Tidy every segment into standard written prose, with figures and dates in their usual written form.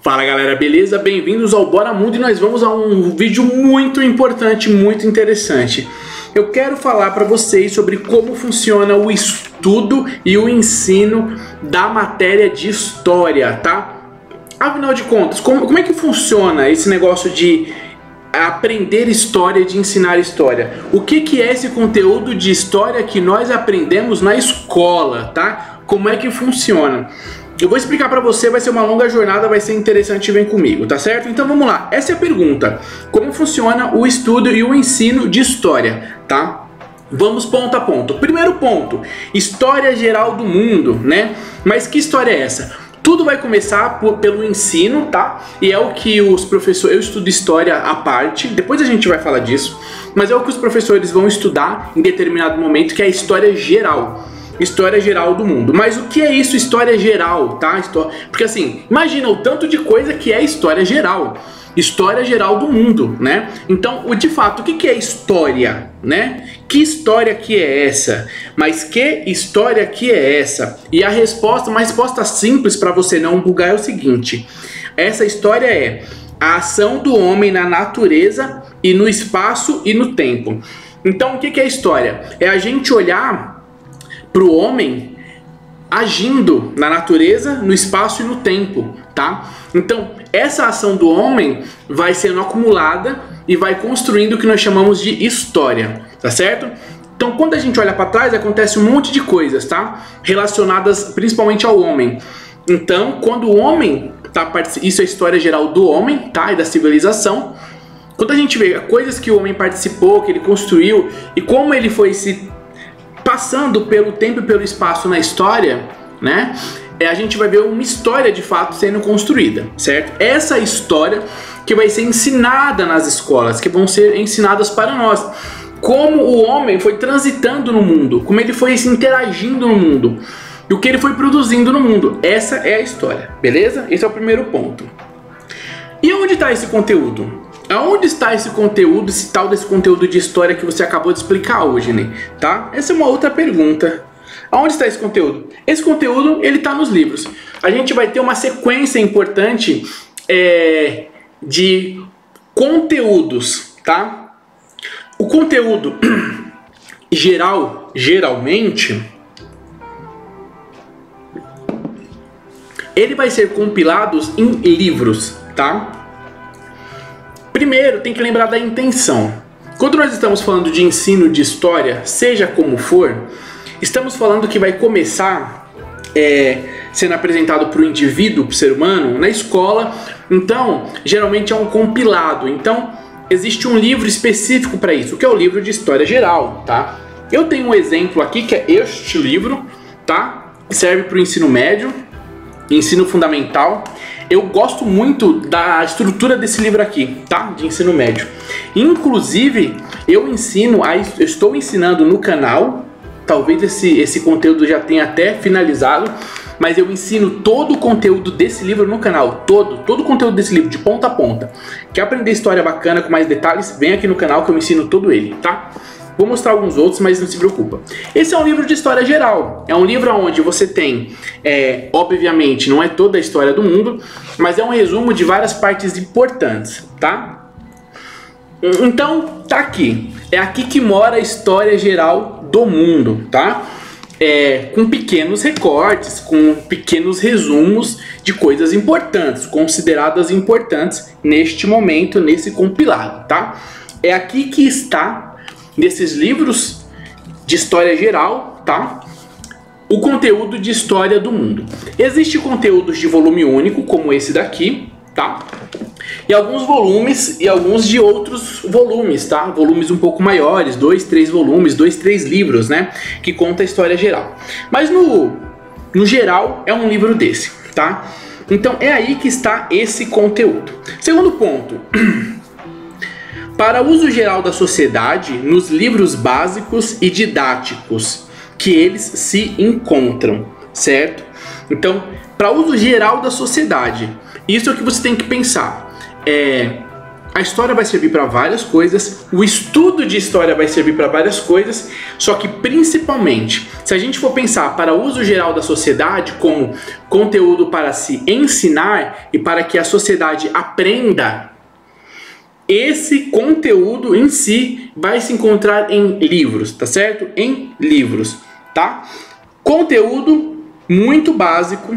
Fala galera, beleza? Bem-vindos ao Bora Mundo e nós vamos a um vídeo muito importante, muito interessante. Eu quero falar para vocês sobre como funciona o estudo e o ensino da matéria de história, tá? Afinal de contas, como é que funciona esse negócio de aprender história, de ensinar história? O que é esse conteúdo de história que nós aprendemos na escola, tá? Como é que funciona? Eu vou explicar pra você, vai ser uma longa jornada, vai ser interessante, vem comigo, tá certo? Então vamos lá, essa é a pergunta. Como funciona o estudo e o ensino de história, tá? Vamos ponto a ponto. Primeiro ponto, história geral do mundo, né? Mas que história é essa? Tudo vai começar pelo ensino, tá? E é o que os professores... Eu estudo história à parte, depois a gente vai falar disso. Mas é o que os professores vão estudar em determinado momento, que é a história geral. História geral do mundo. Mas o que é isso, história geral, tá? Porque assim, imagina o tanto de coisa que é história geral. História geral do mundo, né? Então, de fato, o que é história, né? Que história que é essa? Mas que história que é essa? E a resposta, uma resposta simples para você não bugar é o seguinte. Essa história é a ação do homem na natureza e no espaço e no tempo. Então, o que é história? É a gente olhar para o homem agindo na natureza, no espaço e no tempo, tá? Então, essa ação do homem vai sendo acumulada e vai construindo o que nós chamamos de história, tá certo? Então, quando a gente olha para trás, acontece um monte de coisas, tá? Relacionadas principalmente ao homem. Então, quando o homem tá isso é a história geral do homem, tá? E da civilização. Quando a gente vê coisas que o homem participou, que ele construiu e como ele foi se passando pelo tempo e pelo espaço na história, né? A gente vai ver uma história de fato sendo construída, certo? Essa história que vai ser ensinada nas escolas, que vão ser ensinadas para nós. Como o homem foi transitando no mundo, como ele foi se interagindo no mundo, e o que ele foi produzindo no mundo. Essa é a história, beleza? Esse é o primeiro ponto. E onde está esse conteúdo? Aonde está esse conteúdo, esse tal desse conteúdo de história que você acabou de explicar hoje, né? Tá? Essa é uma outra pergunta. Aonde está esse conteúdo? Esse conteúdo, ele está nos livros. A gente vai ter uma sequência importante de conteúdos, tá? O conteúdo geralmente, ele vai ser compilado em livros, tá? Primeiro, tem que lembrar da intenção. Quando nós estamos falando de ensino de história, seja como for, estamos falando que vai começar sendo apresentado para o indivíduo, para o ser humano, na escola. Então, geralmente é um compilado. Então, existe um livro específico para isso, que é o livro de história geral, tá? Eu tenho um exemplo aqui, que é este livro, tá? Serve para o ensino médio, ensino fundamental. Eu gosto muito da estrutura desse livro aqui, tá? De ensino médio. Inclusive, eu estou ensinando no canal, talvez esse conteúdo já tenha até finalizado, mas eu ensino todo o conteúdo desse livro no canal, todo o conteúdo desse livro, de ponta a ponta. Quer aprender história bacana com mais detalhes? Vem aqui no canal que eu ensino todo ele, tá? Vou mostrar alguns outros, mas não se preocupa. Esse é um livro de história geral. É um livro onde você tem, obviamente, não é toda a história do mundo, mas é um resumo de várias partes importantes, tá? Então, tá aqui. É aqui que mora a história geral do mundo, tá? Com pequenos recortes, com pequenos resumos de coisas importantes, consideradas importantes neste momento, nesse compilado, tá? É aqui que está... nesses livros de história geral, tá? O conteúdo de história do mundo. Existem conteúdos de volume único, como esse daqui, tá? E alguns volumes e alguns de outros volumes, tá? Volumes um pouco maiores, 2, 3 volumes, 2, 3 livros, né? Que conta a história geral. Mas no geral é um livro desse, tá? Então é aí que está esse conteúdo. Segundo ponto... para uso geral da sociedade, nos livros básicos e didáticos que eles se encontram, certo? Então, para uso geral da sociedade, isso é o que você tem que pensar. A história vai servir para várias coisas, o estudo de história vai servir para várias coisas, só que principalmente, se a gente for pensar para uso geral da sociedade como conteúdo para se ensinar e para que a sociedade aprenda, esse conteúdo em si vai se encontrar em livros, tá certo? Em livros, tá? Conteúdo muito básico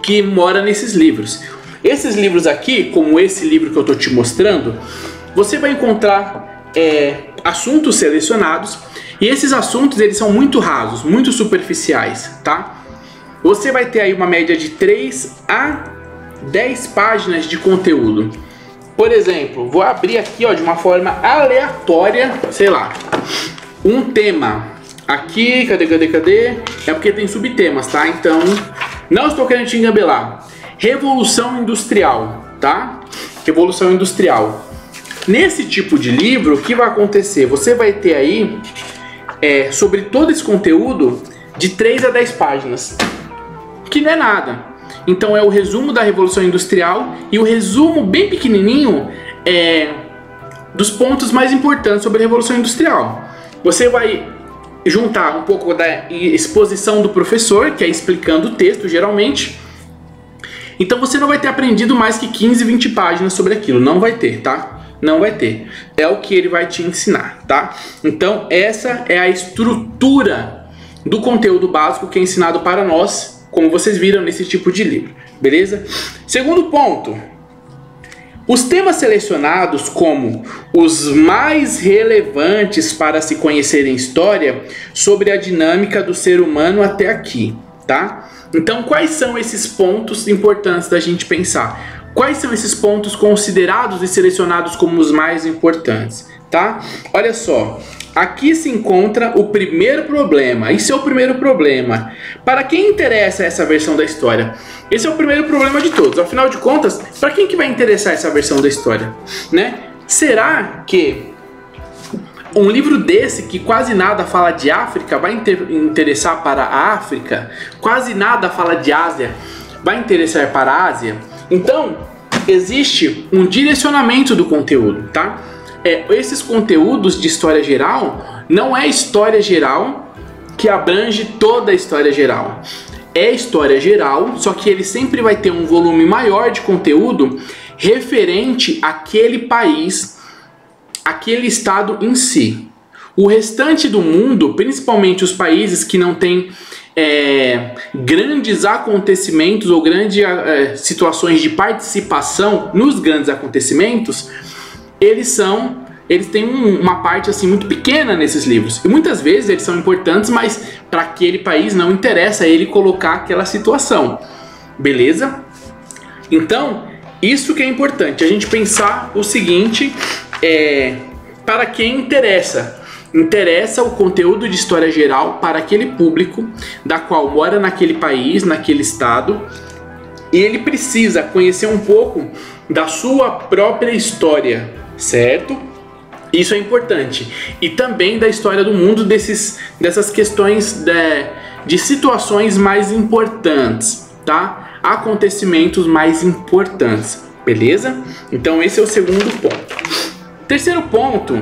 que mora nesses livros. Esses livros aqui, como esse livro que eu tô te mostrando, você vai encontrar assuntos selecionados, e esses assuntos eles são muito rasos, muito superficiais, tá? Você vai ter aí uma média de 3 a 10 páginas de conteúdo. Por exemplo, vou abrir aqui, ó, de uma forma aleatória, sei lá, um tema. Aqui, cadê? É porque tem subtemas, tá? Então, não estou querendo te engabelar. Revolução Industrial, tá? Revolução Industrial. Nesse tipo de livro, o que vai acontecer? Você vai ter aí, sobre todo esse conteúdo, de 3 a 10 páginas, que não é nada. Então é o resumo da Revolução Industrial e o resumo bem pequenininho dos pontos mais importantes sobre a Revolução Industrial. Você vai juntar um pouco da exposição do professor, que é explicando o texto, geralmente. Então você não vai ter aprendido mais que 15, 20 páginas sobre aquilo. Não vai ter, tá? Não vai ter. É o que ele vai te ensinar, tá? Então essa é a estrutura do conteúdo básico que é ensinado para nós, como vocês viram nesse tipo de livro. Beleza? Segundo ponto. Os temas selecionados como os mais relevantes para se conhecer em história sobre a dinâmica do ser humano até aqui, tá? Então, quais são esses pontos importantes da gente pensar? Quais são esses pontos considerados e selecionados como os mais importantes, tá? Olha só, aqui se encontra o primeiro problema. Isso é o primeiro problema. Para quem interessa essa versão da história? Esse é o primeiro problema de todos. Afinal de contas, para quem que vai interessar essa versão da história, né? Será que um livro desse, que quase nada fala de África, vai interessar para a África? Quase nada fala de Ásia, vai interessar para a Ásia? Então, existe um direcionamento do conteúdo, tá? Esses conteúdos de história geral, não é história geral que abrange toda a história geral. É história geral, só que ele sempre vai ter um volume maior de conteúdo referente àquele país, aquele estado em si. O restante do mundo, principalmente os países que não têm grandes acontecimentos ou grandes situações de participação nos grandes acontecimentos, eles têm uma parte assim muito pequena nesses livros. E muitas vezes eles são importantes, mas para aquele país não interessa ele colocar aquela situação. Beleza? Então, isso que é importante, a gente pensar o seguinte, para quem interessa o conteúdo de história geral para aquele público da qual mora naquele país, naquele estado, e ele precisa conhecer um pouco da sua própria história, certo? Isso é importante. E também da história do mundo, dessas questões de situações mais importantes, tá? Acontecimentos mais importantes, beleza? Então esse é o segundo ponto. Terceiro ponto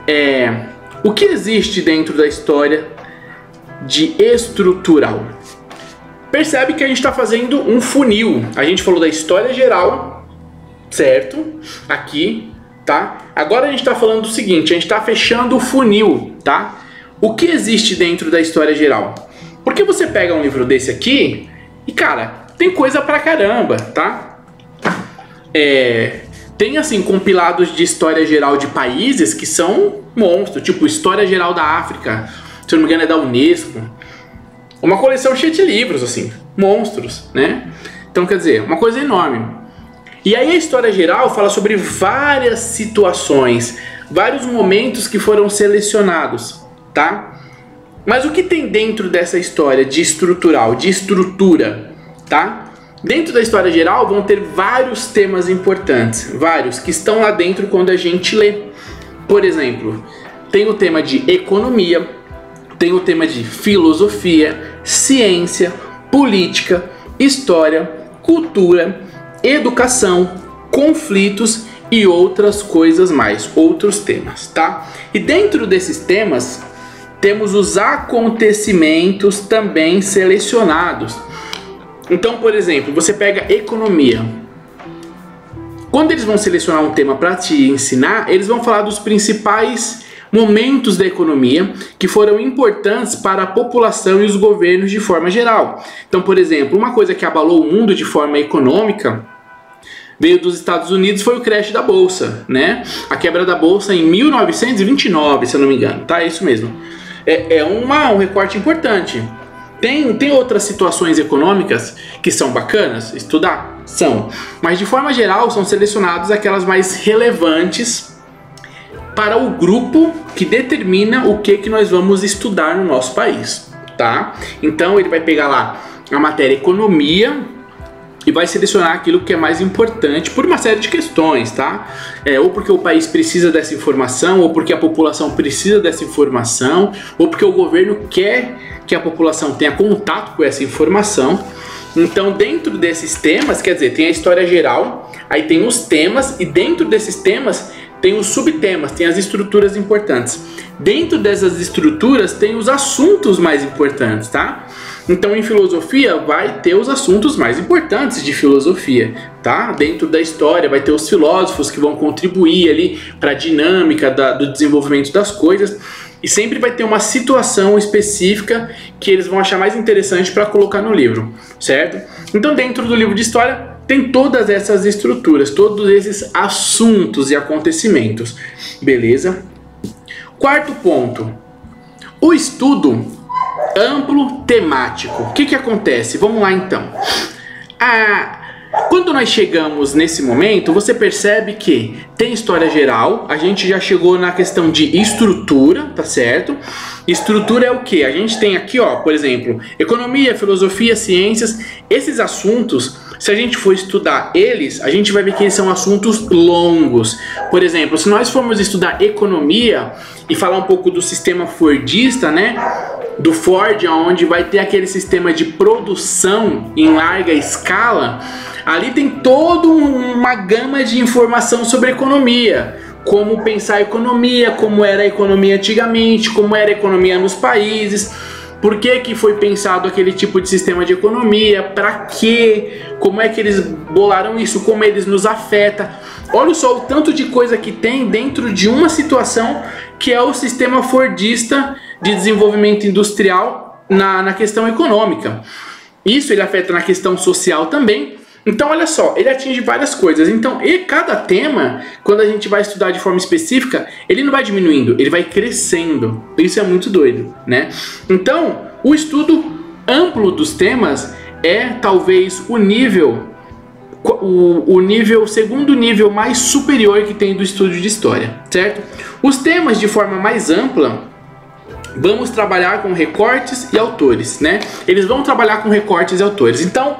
é o que existe dentro da história de estrutural. Percebe que a gente está fazendo um funil. A gente falou da história geral, certo? Aqui, tá? Agora a gente está falando do seguinte, a gente está fechando o funil, tá? O que existe dentro da história geral? Porque você pega um livro desse aqui e, cara, tem coisa pra caramba, tá? Tem, assim, compilados de história geral de países que são monstros, tipo História Geral da África, se eu não me engano é da Unesco. Uma coleção cheia de livros, assim, monstros, né? Então, quer dizer, uma coisa enorme. E aí a história geral fala sobre várias situações, vários momentos que foram selecionados, tá? Mas o que tem dentro dessa história de estrutural, de estrutura, tá? Dentro da história geral vão ter vários temas importantes, vários que estão lá dentro quando a gente lê. Por exemplo, tem o tema de economia, tem o tema de filosofia, ciência, política, história, cultura, educação, conflitos e outras coisas mais, outros temas, tá? E dentro desses temas, temos os acontecimentos também selecionados. Então, por exemplo, você pega economia. Quando eles vão selecionar um tema para te ensinar, eles vão falar dos principais momentos da economia que foram importantes para a população e os governos de forma geral. Então, por exemplo, uma coisa que abalou o mundo de forma econômica veio dos Estados Unidos, foi o crash da Bolsa, né? A quebra da Bolsa em 1929, se eu não me engano, tá? É isso mesmo. É um recorte importante. Tem outras situações econômicas que são bacanas estudar? São. Mas de forma geral são selecionadas aquelas mais relevantes para o grupo que determina o que nós vamos estudar no nosso país, tá? Então ele vai pegar lá a matéria economia e vai selecionar aquilo que é mais importante por uma série de questões, tá? Ou porque o país precisa dessa informação, ou porque a população precisa dessa informação, ou porque o governo quer que a população tenha contato com essa informação. Então, dentro desses temas, quer dizer, tem a história geral, aí tem os temas, e dentro desses temas tem os subtemas, tem as estruturas importantes. Dentro dessas estruturas tem os assuntos mais importantes, tá? Então, em filosofia, vai ter os assuntos mais importantes de filosofia, tá? Dentro da história, vai ter os filósofos que vão contribuir ali para a dinâmica do desenvolvimento das coisas. E sempre vai ter uma situação específica que eles vão achar mais interessante para colocar no livro, certo? Então, dentro do livro de história, tem todas essas estruturas, todos esses assuntos e acontecimentos, beleza? Quarto ponto, o estudo amplo temático. O que acontece? Vamos lá então. Quando nós chegamos nesse momento, você percebe que tem história geral, a gente já chegou na questão de estrutura, tá certo? Estrutura é o que? A gente tem aqui, ó, por exemplo, economia, filosofia, ciências. Esses assuntos, se a gente for estudar eles, a gente vai ver que eles são assuntos longos. Por exemplo, se nós formos estudar economia e falar um pouco do sistema fordista, né? Do Ford, onde vai ter aquele sistema de produção em larga escala, ali tem toda uma gama de informação sobre economia. Como pensar a economia, como era a economia antigamente, como era a economia nos países, por que foi pensado aquele tipo de sistema de economia, para quê, como é que eles bolaram isso, como eles nos afeta. Olha só o tanto de coisa que tem dentro de uma situação que é o sistema fordista de desenvolvimento industrial na questão econômica. Isso ele afeta na questão social também. Então, olha só, ele atinge várias coisas. Então, e cada tema, quando a gente vai estudar de forma específica, ele não vai diminuindo, ele vai crescendo. Isso é muito doido, né? Então, o estudo amplo dos temas é talvez o segundo nível mais superior que tem do estudo de história, certo? Os temas de forma mais ampla, vamos trabalhar com recortes e autores, né? Eles vão trabalhar com recortes e autores. Então,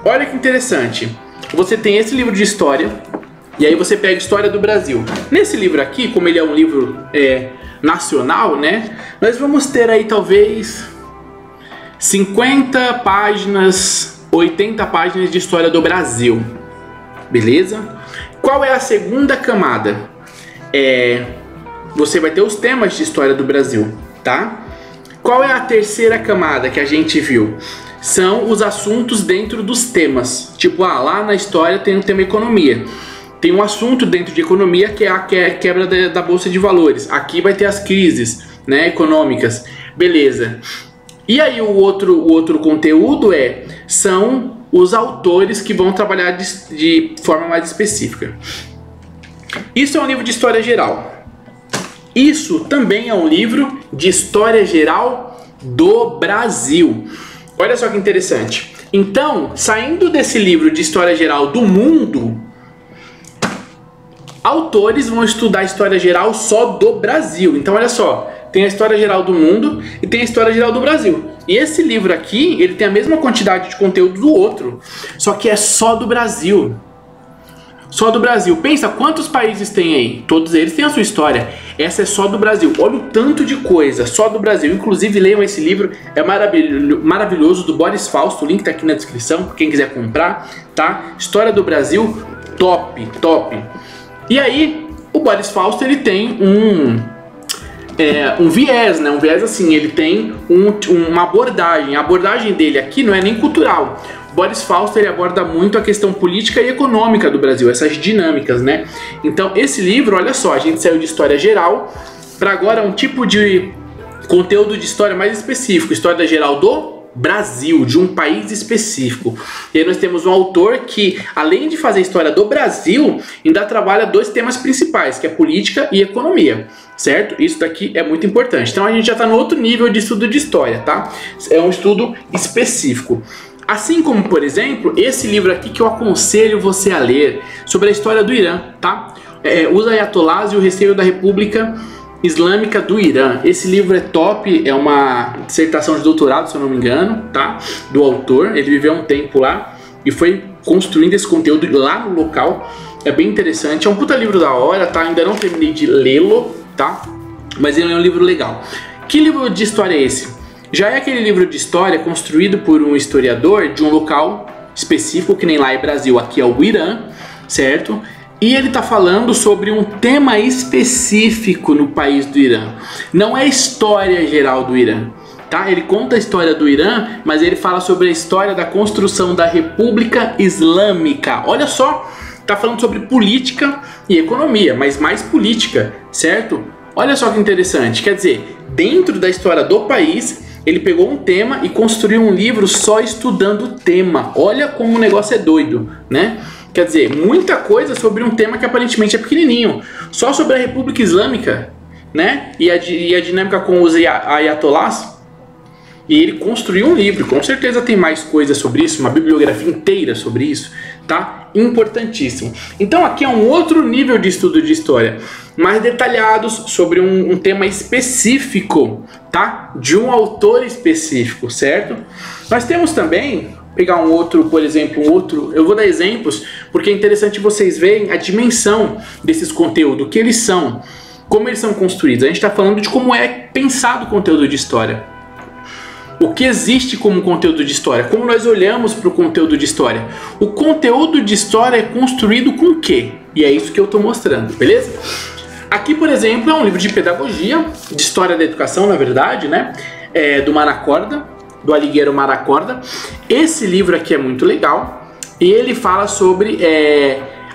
olha que interessante. Você tem esse livro de história, e aí você pega História do Brasil. Nesse livro aqui, como ele é um livro nacional, né? Nós vamos ter aí talvez 50 páginas, 80 páginas de História do Brasil. Beleza? Qual é a segunda camada? Você vai ter os temas de História do Brasil, tá? Qual é a terceira camada que a gente viu? São os assuntos dentro dos temas. Tipo, lá na história tem o tema economia. Tem um assunto dentro de economia que é a quebra da Bolsa de Valores. Aqui vai ter as crises, né, econômicas. Beleza. E aí o outro conteúdo são os autores que vão trabalhar de forma mais específica. Isso é um livro de história geral. Isso também é um livro de história geral do Brasil. Olha só que interessante. Então, saindo desse livro de história geral do mundo, autores vão estudar a história geral só do Brasil. Então, olha só, tem a história geral do mundo e tem a história geral do Brasil. E esse livro aqui, ele tem a mesma quantidade de conteúdo do outro, só que é só do Brasil. Só do Brasil. Pensa quantos países tem aí. Todos eles têm a sua história. Essa é só do Brasil. Olha o tanto de coisa. Só do Brasil. Inclusive, leiam esse livro. É maravilhoso. Do Boris Fausto. O link tá aqui na descrição. Quem quiser comprar, tá? História do Brasil. Top, top. E aí, o Boris Fausto, ele tem um viés, né? Um viés assim, ele tem uma abordagem. A abordagem dele aqui não é nem cultural. O Boris Fausto, ele aborda muito a questão política e econômica do Brasil, essas dinâmicas, né? Então, esse livro, olha só, a gente saiu de história geral para agora um tipo de conteúdo de história mais específico, história geral do Brasil, de um país específico. E aí nós temos um autor que, além de fazer a história do Brasil, ainda trabalha dois temas principais, que é política e economia, certo? Isso daqui é muito importante. Então a gente já está no outro nível de estudo de história, tá? É um estudo específico. Assim como, por exemplo, esse livro aqui que eu aconselho você a ler, sobre a história do Irã, tá? Os Ayatollahs e o Receio da República Islâmica do Irã. Esse livro é top, é uma dissertação de doutorado, se eu não me engano, tá? Do autor. Ele viveu um tempo lá e foi construindo esse conteúdo lá no local. É bem interessante, é um puta livro da hora, tá? Ainda não terminei de lê-lo, tá? Mas ele é um livro legal. Que livro de história é esse? Já é aquele livro de história construído por um historiador de um local específico, que nem lá é Brasil, aqui é o Irã, certo? E ele está falando sobre um tema específico no país do Irã. Não é a história geral do Irã, tá? Ele conta a história do Irã, mas ele fala sobre a história da construção da República Islâmica. Olha só, está falando sobre política e economia, mas mais política, certo? Olha só que interessante, quer dizer, dentro da história do país, ele pegou um tema e construiu um livro só estudando o tema. Olha como o negócio é doido, né? Quer dizer, muita coisa sobre um tema que aparentemente é pequenininho. Só sobre a República Islâmica, né? E a dinâmica com os Ayatollahs. E ele construiu um livro. Com certeza tem mais coisa sobre isso. Uma bibliografia inteira sobre isso. Tá? Importantíssimo. Então aqui é um outro nível de estudo de história. Mais detalhados sobre um tema específico. Tá? De um autor específico, certo? Nós temos também... pegar um outro, por exemplo, eu vou dar exemplos, porque é interessante vocês verem a dimensão desses conteúdos, o que eles são, como eles são construídos. A gente está falando de como é pensado o conteúdo de história. O que existe como conteúdo de história, como nós olhamos para o conteúdo de história. O conteúdo de história é construído com o quê? E é isso que eu estou mostrando, beleza? Aqui, por exemplo, é um livro de pedagogia, de história da educação, na verdade, né? Do Manacorda, do Aligueiro Maracorda. Esse livro aqui é muito legal e ele fala sobre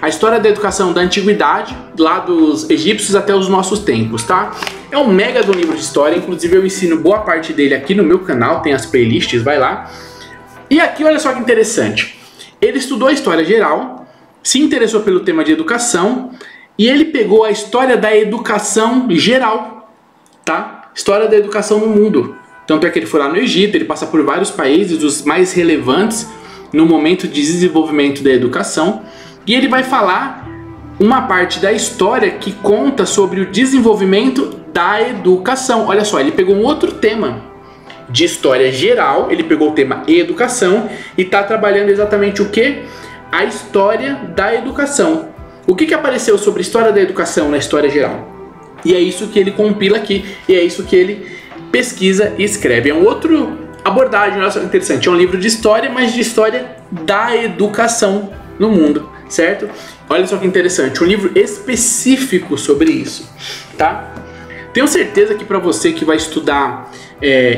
a história da educação da antiguidade, lá dos egípcios até os nossos tempos, tá? É um mega do livro de história, inclusive eu ensino boa parte dele aqui no meu canal, tem as playlists, vai lá. E aqui olha só que interessante, ele estudou a história geral, se interessou pelo tema de educação e ele pegou a história da educação geral, tá? História da educação no mundo. Tanto é que ele foi lá no Egito, ele passa por vários países, os mais relevantes no momento de desenvolvimento da educação. E ele vai falar uma parte da história que conta sobre o desenvolvimento da educação. Olha só, ele pegou um outro tema de história geral, ele pegou o tema educação e está trabalhando exatamente o que? A história da educação. O que apareceu sobre a história da educação na história geral? E é isso que ele compila aqui, e é isso que ele pesquisa e escreve. É um outro abordagem, olha só interessante. É um livro de história, mas de história da educação no mundo, certo? Olha só que interessante, um livro específico sobre isso, tá? Tenho certeza que para você que vai estudar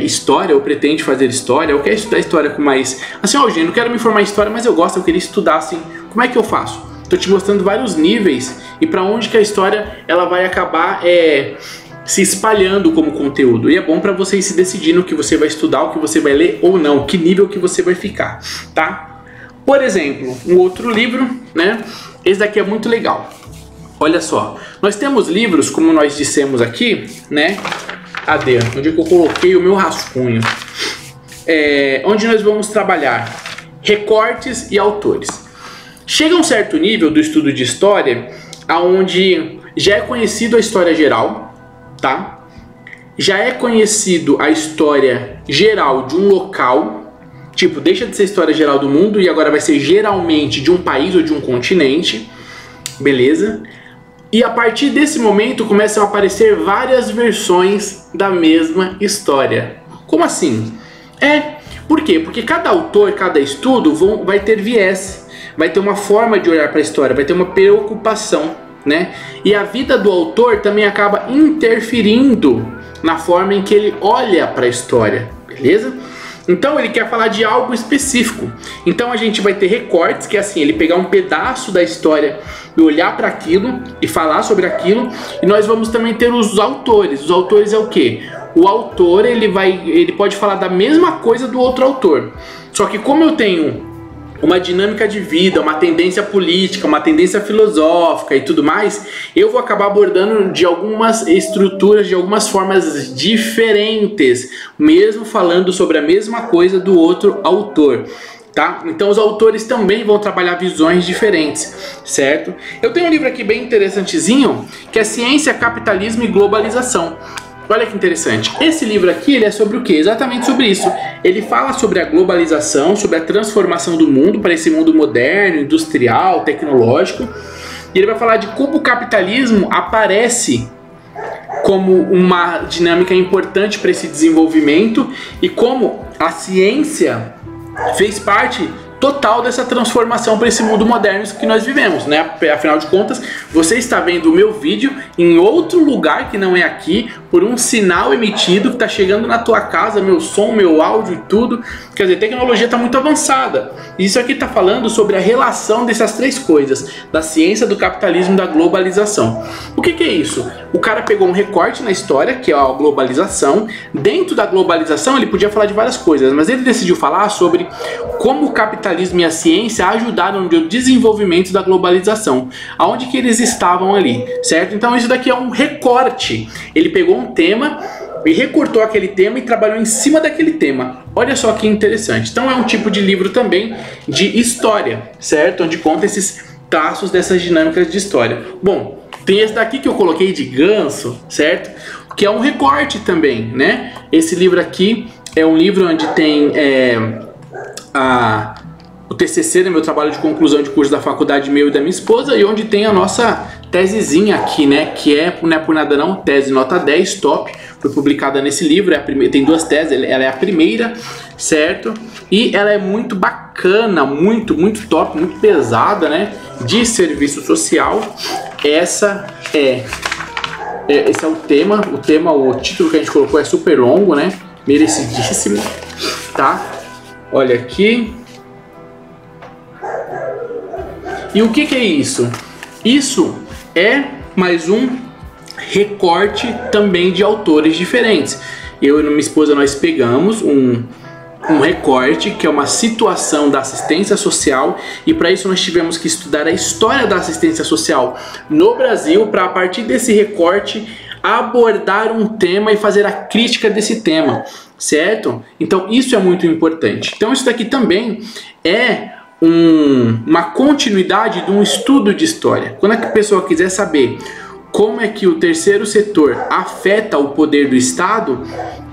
história, ou pretende fazer história, ou quer estudar história com mais... Assim, ó, Eugênio, não quero me formar em história, mas eu gosto, eu queria estudar assim. Como é que eu faço? Tô te mostrando vários níveis e para onde que a história ela vai acabar se espalhando como conteúdo. E é bom para você ir se decidindo o que você vai estudar, o que você vai ler ou não, que nível que você vai ficar, tá? Por exemplo, um outro livro, né? Esse daqui é muito legal. Olha só, nós temos livros, como nós dissemos aqui, né? Cadê? Onde é que eu coloquei o meu rascunho? Onde nós vamos trabalhar recortes e autores. Chega a um certo nível do estudo de história, aonde já é conhecido a história geral, tá? Já é conhecido a história geral de um local, tipo, deixa de ser história geral do mundo e agora vai ser geralmente de um país ou de um continente, beleza? E a partir desse momento começam a aparecer várias versões da mesma história. Como assim? Por quê? Porque cada autor, cada estudo vai ter viés, vai ter uma forma de olhar para a história, vai ter uma preocupação, né? E a vida do autor também acaba interferindo na forma em que ele olha para a história, beleza? Então ele quer falar de algo específico. Então a gente vai ter recortes, que é assim, ele pegar um pedaço da história e olhar para aquilo e falar sobre aquilo. E nós vamos também ter os autores. Os autores é o quê? O autor ele pode falar da mesma coisa do outro autor. Só que como eu tenho uma dinâmica de vida, uma tendência política, uma tendência filosófica e tudo mais, eu vou acabar abordando de algumas estruturas, de algumas formas diferentes, mesmo falando sobre a mesma coisa do outro autor. Tá? Então os autores também vão trabalhar visões diferentes, certo? Eu tenho um livro aqui bem interessantezinho, que é Ciência, Capitalismo e Globalização. Olha que interessante. Esse livro aqui, ele é sobre o quê? Exatamente sobre isso. Ele fala sobre a globalização, sobre a transformação do mundo para esse mundo moderno, industrial, tecnológico. E ele vai falar de como o capitalismo aparece como uma dinâmica importante para esse desenvolvimento e como a ciência fez parte total dessa transformação para esse mundo moderno que nós vivemos, né? Afinal de contas, você está vendo o meu vídeo em outro lugar que não é aqui, por um sinal emitido que está chegando na tua casa, meu som, meu áudio e tudo. Quer dizer, a tecnologia está muito avançada. Isso aqui está falando sobre a relação dessas três coisas, da ciência, do capitalismo e da globalização. O que é isso? O cara pegou um recorte na história, que é a globalização. Dentro da globalização ele podia falar de várias coisas, mas ele decidiu falar sobre como o capitalismo e a ciência ajudaram no desenvolvimento da globalização, aonde que eles estavam ali, certo? Então isso daqui é um recorte. Ele pegou um tema e recortou aquele tema e trabalhou em cima daquele tema. Olha só que interessante. Então é um tipo de livro também de história, certo? Onde conta esses traços dessas dinâmicas de história. Bom, tem esse daqui que eu coloquei de ganso, certo? Que é um recorte também, né? Esse livro aqui é um livro onde tem o TCC, né, meu trabalho de conclusão de curso da faculdade meu e da minha esposa, e onde tem a nossa tesezinha aqui, né, que não é por nada não, tese nota 10, top, foi publicada nesse livro, tem duas teses, ela é a primeira, certo? E ela é muito bacana, muito top, muito pesada, né, de serviço social. Esse é o tema, o título que a gente colocou é super longo, né, merecidíssimo, tá? Olha aqui. E o que é isso? Isso é mais um recorte também de autores diferentes. Eu e minha esposa, nós pegamos um recorte que é uma situação da assistência social, e para isso nós tivemos que estudar a história da assistência social no Brasil, para a partir desse recorte abordar um tema e fazer a crítica desse tema, certo? Então isso é muito importante. Então isso daqui também é uma continuidade de um estudo de história. Quando a pessoa quiser saber como é que o terceiro setor afeta o poder do Estado,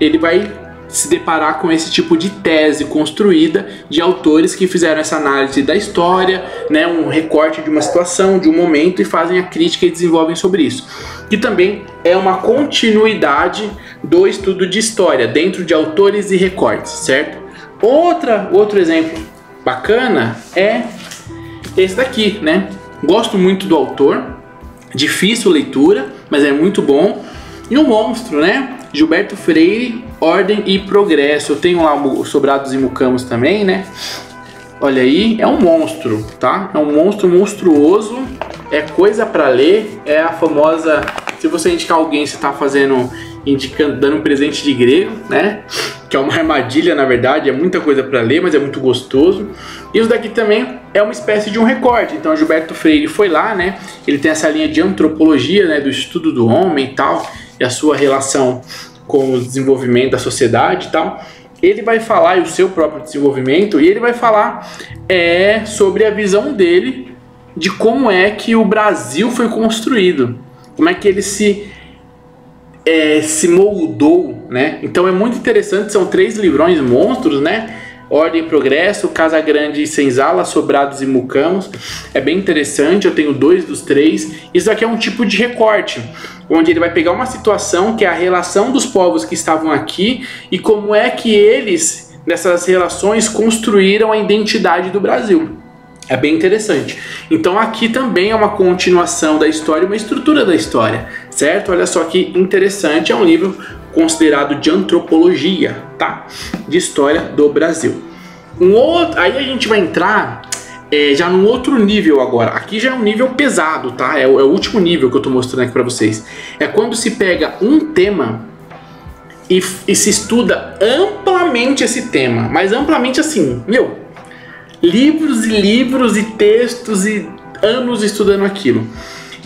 ele vai se deparar com esse tipo de tese construída de autores que fizeram essa análise da história, né, um recorte de uma situação, de um momento, e fazem a crítica e desenvolvem sobre isso. Que também é uma continuidade do estudo de história dentro de autores e recortes, certo? Outro exemplo bacana é esse daqui, né? Gosto muito do autor, difícil leitura, mas é muito bom. E um monstro, né? Gilberto Freire, Ordem e Progresso. Eu tenho lá o Sobrados e Mucamos também, né? Olha aí, é um monstro, tá? É um monstro monstruoso, é coisa para ler, é a famosa... Se você indicar alguém, você tá dando um presente de grego, né? Que é uma armadilha, na verdade, é muita coisa para ler, mas é muito gostoso. E isso daqui também é uma espécie de um recorte. Então, Gilberto Freire foi lá, né? Ele tem essa linha de antropologia, né? Do estudo do homem e tal, e a sua relação com o desenvolvimento da sociedade e tal. Ele vai falar, e o seu próprio desenvolvimento, e ele vai falar sobre a visão dele de como é que o Brasil foi construído, como é que ele se moldou, né? Então é muito interessante, são 3 livrões monstros, né? Ordem e Progresso, Casa Grande e Senzala, Sobrados e Mucamos. É bem interessante, eu tenho 2 dos 3. Isso aqui é um tipo de recorte, onde ele vai pegar uma situação que é a relação dos povos que estavam aqui e como é que eles, nessas relações, construíram a identidade do Brasil. É bem interessante. Então aqui também é uma continuação da história, uma estrutura da história, certo? Olha só que interessante, é um livro considerado de antropologia, tá? De história do Brasil. Aí a gente vai entrar já num outro nível agora. Aqui já é um nível pesado, tá? É o último nível que eu tô mostrando aqui pra vocês. É quando se pega um tema e se estuda amplamente esse tema. Mas amplamente assim, livros e livros e textos e anos estudando aquilo.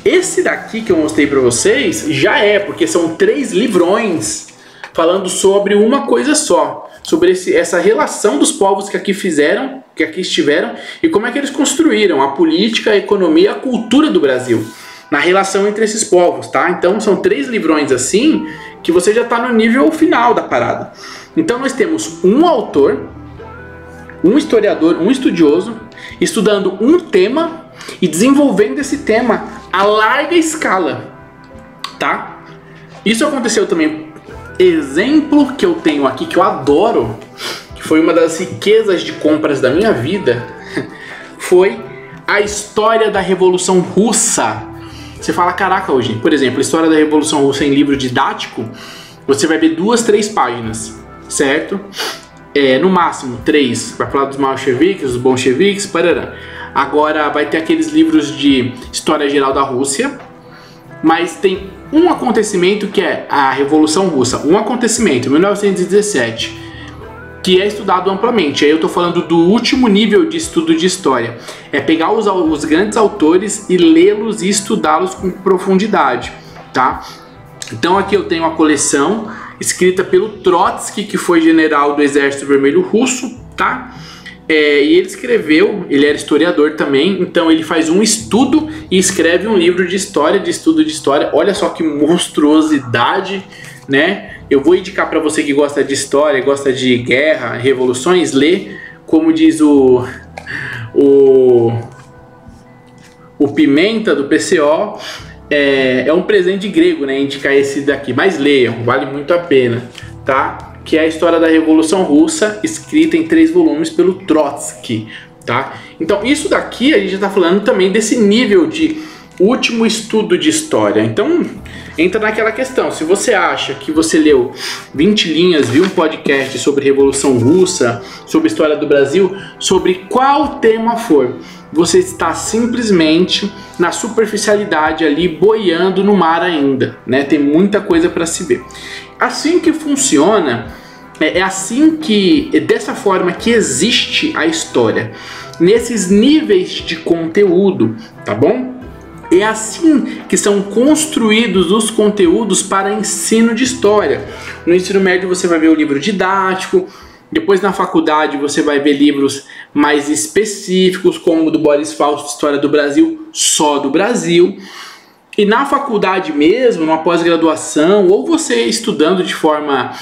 Esse daqui que eu mostrei pra vocês já porque são 3 livrões falando sobre uma coisa só. Sobre essa relação dos povos que aqui estiveram e como é que eles construíram a política, a economia, a cultura do Brasil na relação entre esses povos, tá? Então são 3 livrões assim que você já está no nível final da parada. Então nós temos um autor, um historiador, um estudioso estudando um tema e desenvolvendo esse tema a larga escala, tá? Isso aconteceu também. Exemplo que eu tenho aqui, que eu adoro, que foi uma das riquezas de compras da minha vida, foi a história da Revolução Russa. Você fala, caraca, hoje, por exemplo, a história da Revolução Russa em livro didático, você vai ver 2, 3 páginas, certo? No máximo 3, vai falar dos bolcheviques, dos bolcheviques, parará. Agora vai ter aqueles livros de história geral da Rússia, mas tem um acontecimento que é a Revolução Russa, um acontecimento, 1917, que é estudado amplamente. Aí eu tô falando do último nível de estudo de história, é pegar os grandes autores e lê-los e estudá-los com profundidade, tá? Então aqui eu tenho uma coleção escrita pelo Trotsky, que foi general do Exército Vermelho Russo, tá? E ele escreveu, ele era historiador também, então ele faz um estudo e escreve um livro de história, de estudo de história. Olha só que monstruosidade, né? Eu vou indicar para você que gosta de história, gosta de guerra, revoluções, lê, como diz o Pimenta do PCO, é um presente grego, né? Indicar esse daqui, mas leiam, vale muito a pena, tá? Que é a história da Revolução Russa, escrita em 3 volumes pelo Trotsky, tá? Então isso daqui a gente já está falando também desse nível de último estudo de história. Então entra naquela questão, se você acha que você leu 20 linhas, viu um podcast sobre Revolução Russa, sobre história do Brasil, sobre qual tema for, você está simplesmente na superficialidade ali, boiando no mar ainda, né? Tem muita coisa para se ver. Assim que funciona, dessa forma que existe a história, nesses níveis de conteúdo, tá bom? É assim que são construídos os conteúdos para ensino de história. No ensino médio você vai ver o livro didático, depois na faculdade você vai ver livros mais específicos, como o do Boris Fausto, História do Brasil, só do Brasil. E na faculdade mesmo, numa pós-graduação, ou você estudando de forma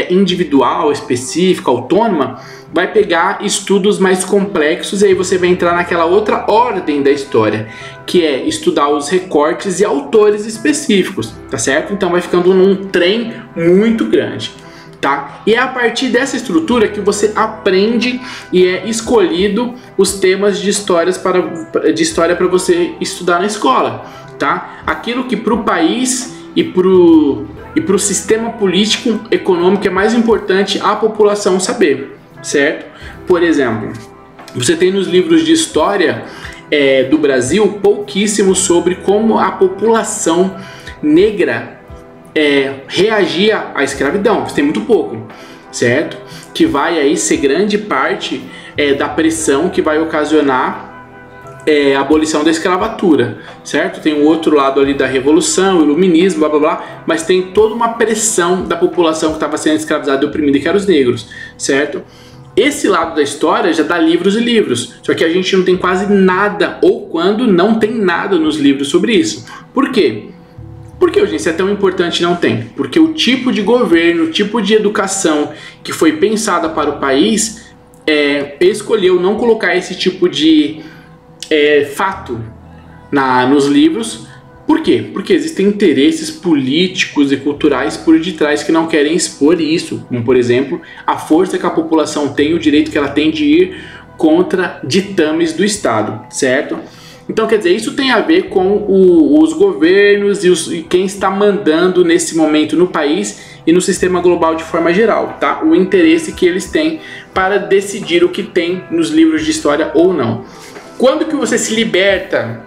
individual, específica, autônoma, vai pegar estudos mais complexos e aí você vai entrar naquela outra ordem da história, que é estudar os recortes e autores específicos, tá certo? Então vai ficando num trem muito grande, tá? E é a partir dessa estrutura que você aprende e é escolhido os temas de história para você estudar na escola, tá? Aquilo que para o país e para o sistema político econômico é mais importante a população saber, certo? Por exemplo, você tem nos livros de história do Brasil pouquíssimo sobre como a população negra reagia à escravidão. Você tem muito pouco, certo? Que vai aí ser grande parte da pressão que vai ocasionar a abolição da escravatura, certo? Tem o outro lado ali da revolução, o iluminismo, blá blá blá, mas tem toda uma pressão da população que estava sendo escravizada e oprimida, que eram os negros, certo? Esse lado da história já dá livros e livros, só que a gente não tem quase nada, ou quando não tem nada nos livros sobre isso. Por quê? Por que, gente, é tão importante não tem? Porque o tipo de governo, o tipo de educação que foi pensada para o país escolheu não colocar esse tipo de fato nos livros. Por quê? Porque existem interesses políticos e culturais por detrás que não querem expor isso, como por exemplo, a força que a população tem, o direito que ela tem de ir contra ditames do Estado, certo? Então, quer dizer, isso tem a ver com os governos e quem está mandando nesse momento no país e no sistema global de forma geral, tá? O interesse que eles têm para decidir o que tem nos livros de história ou não. Quando que você se liberta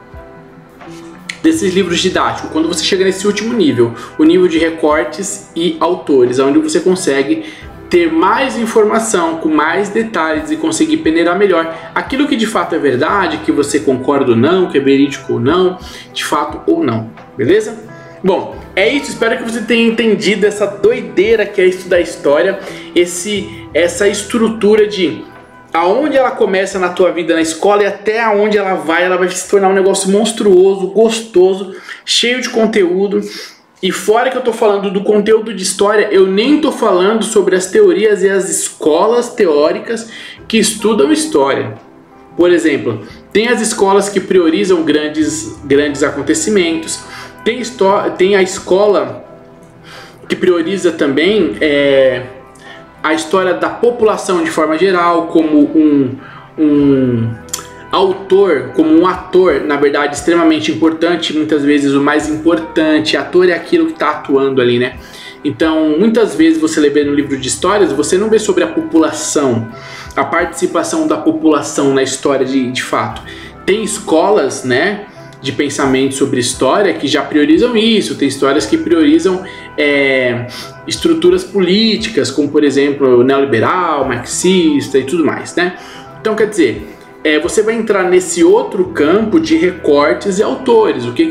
desses livros didáticos? Quando você chega nesse último nível, o nível de recortes e autores, onde você consegue ter mais informação, com mais detalhes e conseguir peneirar melhor aquilo que de fato é verdade, que você concorda ou não, que é verídico ou não, de fato ou não, beleza? Bom, é isso, espero que você tenha entendido essa doideira que é estudar história, essa estrutura de aonde ela começa na tua vida na escola e até aonde ela vai se tornar um negócio monstruoso, gostoso, cheio de conteúdo. E fora que eu tô falando do conteúdo de história, eu nem tô falando sobre as teorias e as escolas teóricas que estudam história. Por exemplo, tem as escolas que priorizam grandes acontecimentos, tem a escola que prioriza também a história da população de forma geral, como um autor, como um ator, na verdade, extremamente importante, muitas vezes o mais importante. Ator é aquilo que está atuando ali, né? Então, muitas vezes você lê no livro de histórias, você não vê sobre a população, a participação da população na história de fato. Tem escolas, né, de pensamento sobre história que já priorizam isso, tem histórias que priorizam estruturas políticas, como por exemplo neoliberal, marxista e tudo mais, né? Então, quer dizer, você vai entrar nesse outro campo de recortes e autores. O que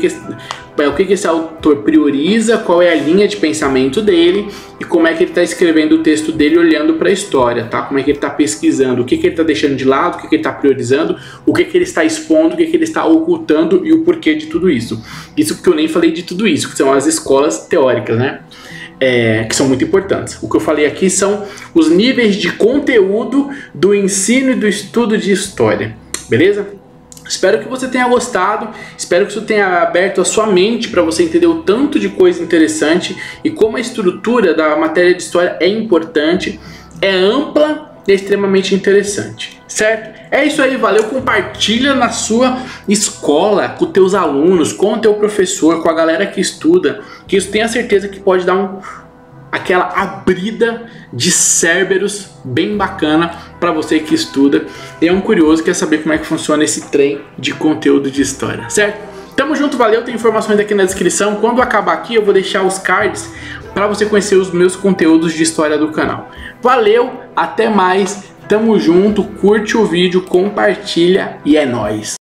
esse autor prioriza, qual é a linha de pensamento dele e como é que ele está escrevendo o texto dele olhando para a história, tá? Como é que ele está pesquisando, o que ele está deixando de lado, o que ele está priorizando, o que ele está expondo, o que ele está ocultando e o porquê de tudo isso. Isso porque eu nem falei de tudo isso, que são as escolas teóricas, né? Que são muito importantes. O que eu falei aqui são os níveis de conteúdo do ensino e do estudo de história, beleza? Espero que você tenha gostado, espero que isso tenha aberto a sua mente para você entender o tanto de coisa interessante e como a estrutura da matéria de história é importante, é ampla e é extremamente interessante, certo? É isso aí, valeu, compartilha na sua escola, com teus alunos, com o teu professor, com a galera que estuda, que isso tenha certeza que pode dar aquela abrida de cérebros bem bacana para você que estuda e é um curioso, quer saber como é que funciona esse trem de conteúdo de história, certo? Tamo junto, valeu, tem informações aqui na descrição. Quando acabar aqui eu vou deixar os cards para você conhecer os meus conteúdos de história do canal. Valeu, até mais, tamo junto, curte o vídeo, compartilha e é nóis!